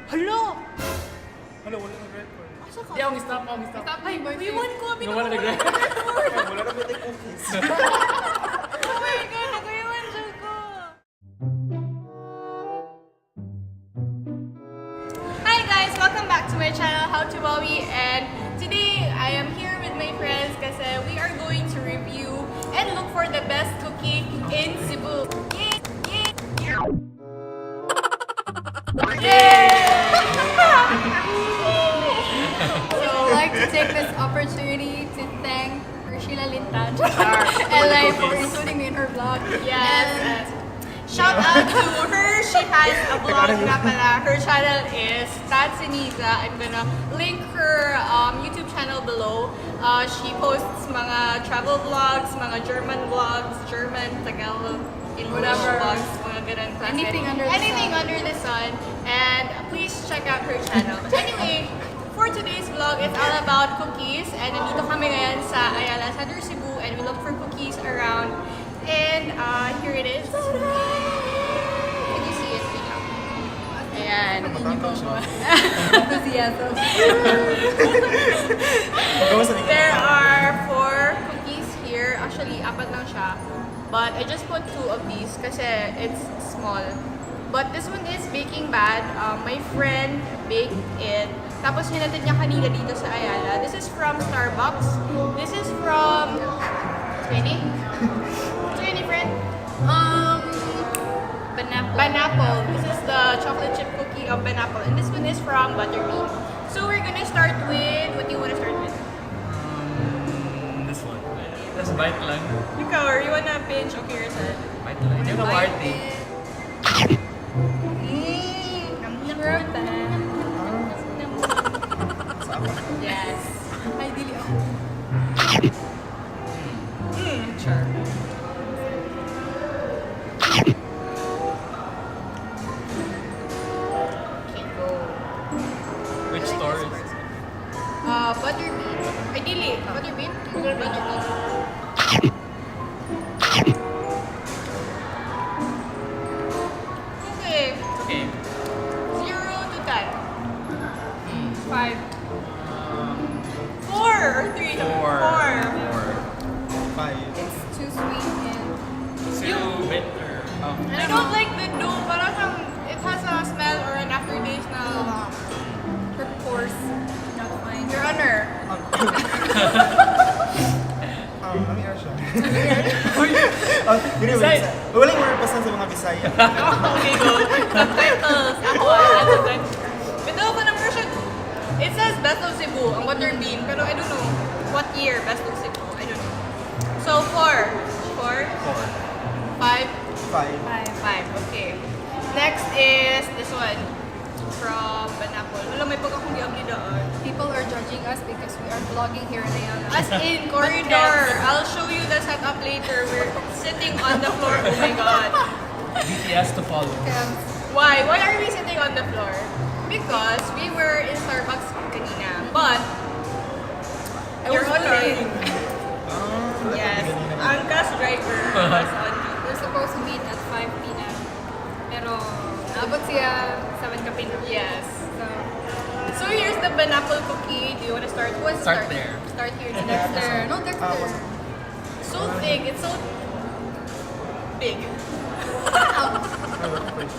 Hala! Hala, wala nag-record. Di akong stop. Ay, Iwan ko, Wala nag-record. Wala na may cookies. Oh my God, nag-iwan siya ko. Hi guys, welcome back to my channel, How to Mommmy, and today I am here with my friends kasi we are going to review and look for the best cookie in Cebu. So I'd like to take this opportunity to thank Sheila Lintan LA for including me in her vlog. Yes. Shout out to her. She has a vlog nga pala. Her channel is Taht. I'm gonna link her YouTube channel below. She posts mga travel vlogs, mga German vlogs, German, Tagalog, English vlogs, mga ganun klase. Anything under the sun. And please check out her channel. But anyway, for today's vlog, it's all about cookies. And nandito kami ngayon sa Ayala, Cebu, and we look for cookies around. And here it is. Can you see it? Ayan. Enthusiasm. There are 4 cookies here. Actually, 4 lang siya. But I just put 2 of these kasi it's small. But this one is baking bad. My friend baked it. Tapos hinatid niya kanina dito sa Ayala. This is from Starbucks. This is from 20? 20, friend? Banapple. This is the chocolate chip cookie of Banapple. And this one is from Butterbean. So we're gonna start with, what do you want to start with? This one. Just bite lang. Ikaw, or you wanna pinch? Okay, your turn. Bite lang. Hindi na party. Yes. Ay, dili ako. Sure. Okay, go. Which store is it? Butterbean. Ay, dili. Butterbean? Butterbean. Okay. Okay. 0 to 10. 5. 4 or 3? 4. 5. It's too sweet and Too bitter. Oh. I don't like the dough. Parang it has a smell or an aftertaste na of course not fine. Your Honor. Kami siya. Wala yung mapasan sa mga Bisaya. Okay, go. Subtitles. Ako, Pero ako naman siya. It says Best of Cebu, ang Butterbean. Pero I don't know what year Best of Cebu. I don't know. So, 4. 4? 5? 5. Okay. Next is this one. From Banapple. Wala, may pagkakong giabli daan. People are judging us because we are vlogging here in Ayala. As in, corridor. I'll show you the setup later. We're sitting on the floor. Oh my God. BTS to follow. Why? Why are we sitting on the floor? Because we were in Starbucks kanina. But, Your Honor. Yes. Ang cast driver was on duty. We're supposed to meet at 5 p.m. Pero naabot siya 7 kapin. Yes. So, So here's the Banapple cookie. Do you want to start? What's Start there. Start here. Dexter. No, Dexter. So thick. It's so big.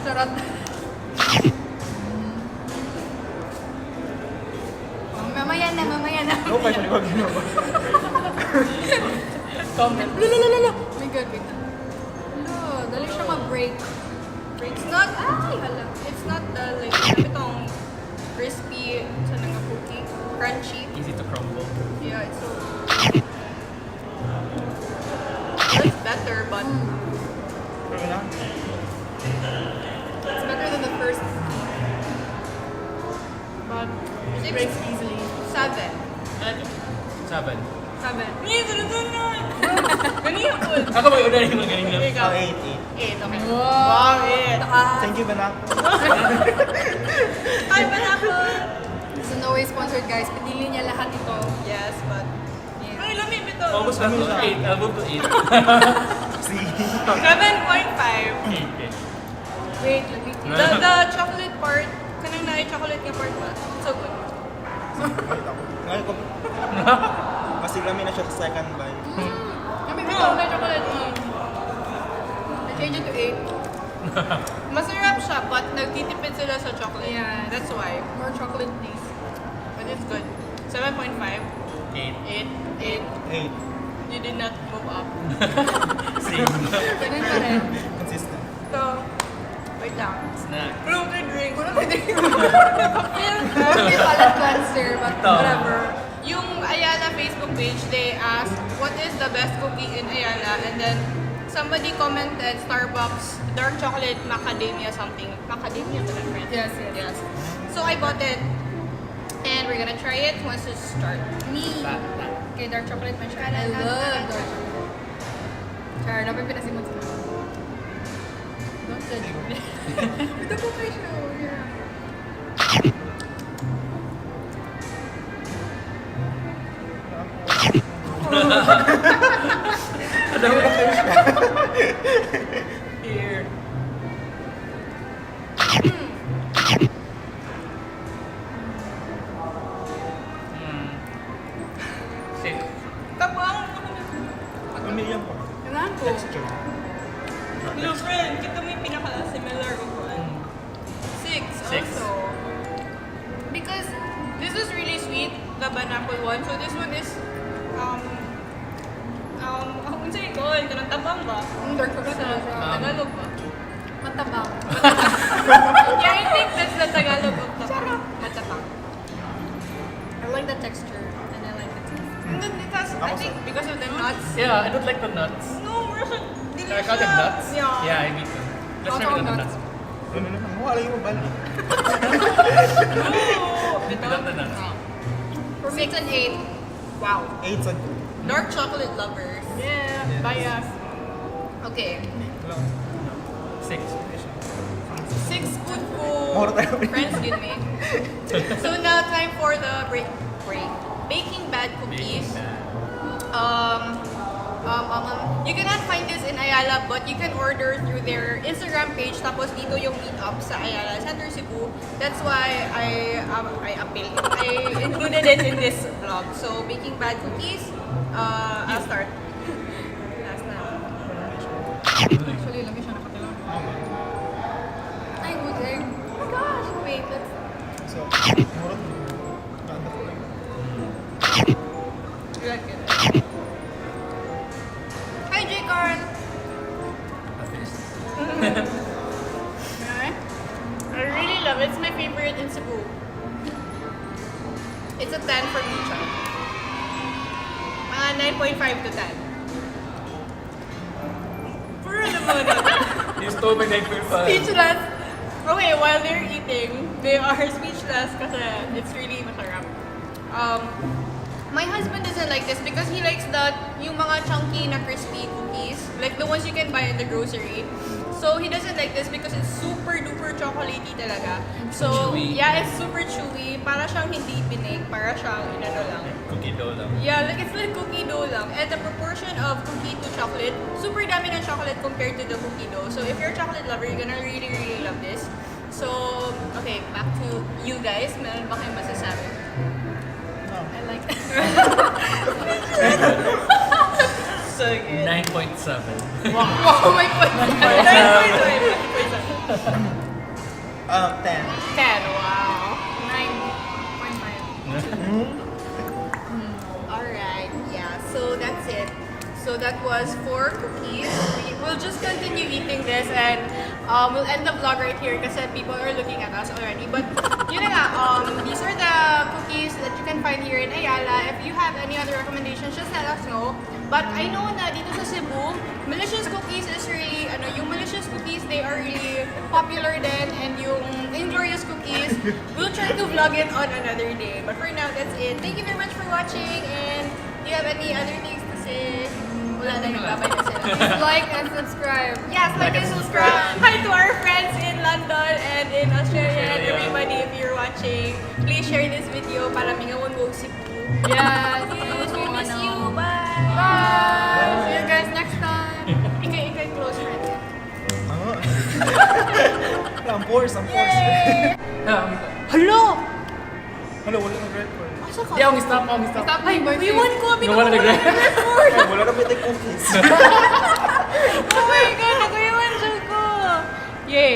Sarap. Mamaya na. No, pa siya di ba ginawa? Comment. Lala. My God, wait na. No, dali siya mag-break. It's not. Ay, hala. It's not the like. Sabi tong crispy sa nga cookie, crunchy. Easy to crumble. Yeah, it's so. It's better, but It's better than the first. but It breaks easily. 7. 7. 7. Hindi, sunod. Ganyan po. Ako may una rin magaling lang. Ikaw. 8. 8, okay. Wow. 8. Thank you, Banak. Hi, Banapple. So no way sponsored guys. Pinili niya lahat ito. Yes, but. Yeah. Ay, lamig ito. Almost back to 8. I'll move to 8. 7.5. Okay. Wait, let me take. The chocolate part, kanang na chocolate nga part ba? So good. Ngayon ko. Masiglamin na siya sa second bite. Kami bitaw na chocolate. I change it to 8. Masarap siya, but nagtitipid sila sa chocolate. Yeah. That's why. More chocolate, please. But it's good. 7.5. 8. 8. 8. You did not move up. Same. Ganun pa rin. Consistent. So, wait lang. Snack. Gluten drink. Hindi palate cleanser, but Ito. whatever. Yung Ayala Facebook page, they asked, what is the best cookie in Ayala? And then, somebody commented, Starbucks, dark chocolate, macadamia something. Macadamia ba na, friend? Yes. So, I bought it. And we're gonna try it once we start. Me. Okay, dark chocolate man siya. I love dark chocolate. Char, dapat pinasimot sa mga. Don't judge me. Ito po kayo siya. Yeah. Ano ba kayo siya? Here. Six. Tabang! Pamilya ko. Kailangan ko. Texture. Hello, friend. Ito may pinaka-similar ko po. 6 Six. also. Because this is really sweet, the Banapple one. So this one is, kung sa'yo ko, ito ng tabang ba? Dark chocolate na siya. Tagalog ba? Matabang. Yeah, I think that's the Tagalog of tabang. Matabang. I like the texture and I like the taste. And then it has, I think, because of the nuts. Yeah, I don't like the nuts. No, Russian. Narcotic nuts? Yeah. Yeah, I mean them. Let's Also try with the nuts. nuts. Ano na? Wala yung balik. Without the nuts. For me, it's an 8. Wow. 8 sa Dark chocolate lovers. Yeah, bias. Okay. 6. 6 good More food. tayo. Friends with me. So now time for the break. Baking bad cookies. You cannot find this in Ayala, but you can order through their Instagram page. Tapos dito yung meetup sa Ayala Center, Cebu. That's why I included it in this vlog. So baking bad cookies. I'll start. Last na. Actually, lagi siya nakatilang. Ay, good egg. Oh my gosh. Wait, let's... So, murot. You like it? Hi, J. Carl. I really love it. It's my favorite in Cebu. It's a 10 for me, Char. 9.5 to 10. Puro naman. You stole my 9.5. Speechless. Okay, while they're eating, they are speechless kasi it's really masarap. My husband doesn't like this because he likes yung mga chunky na crispy cookies, like the ones you can buy in the grocery. So he doesn't like this because it's super duper chocolatey talaga. So Chewy. yeah, it's super chewy. Para siyang hindi binig, para siyang inano lang. Cookie dough lang. Yeah, like it's like cookie dough lang. And the proportion of cookie to chocolate, super dami ng chocolate compared to the cookie dough. So if you're a chocolate lover, you're gonna really, really love this. So, okay, back to you guys. Meron ba kayong masasabi? I like it. So good. 9.7. Oh my god. 10. 10, wow. 9.5. Alright, yeah, so that's it. So that was 4 cookies. We'll just continue eating this and we'll end the vlog right here kasi people are looking at us already. But yun na nga, these are the cookies that you can find here in Ayala. If you have any other recommendations, just let us know. But I know na dito sa Cebu, malicious cookies is really, yung malicious cookies, they are really popular din. And yung inglorious cookies, we'll try to vlog it on another day. But for now, that's it. Thank you very much for watching. And do you have any other things to say? Wala na, nagbabay na sila. Please like and subscribe. Yes, like and subscribe. Hi to our friends in London and in Australia and everybody if you're watching. Please share this video para mingawan mo si Cebu. Yes. Yes, we miss you. Bye. Bye. See you guys next time. Ikay close friend. Ang force. Yay! Hayır Hala, wala nang regret ko. Asa ka? Di, ang stop. Stop na yung boys. Iwan ko, Nga wala regret. Ay, wala na may cookies. Oh my God, nag-iwan siya ko. Yay!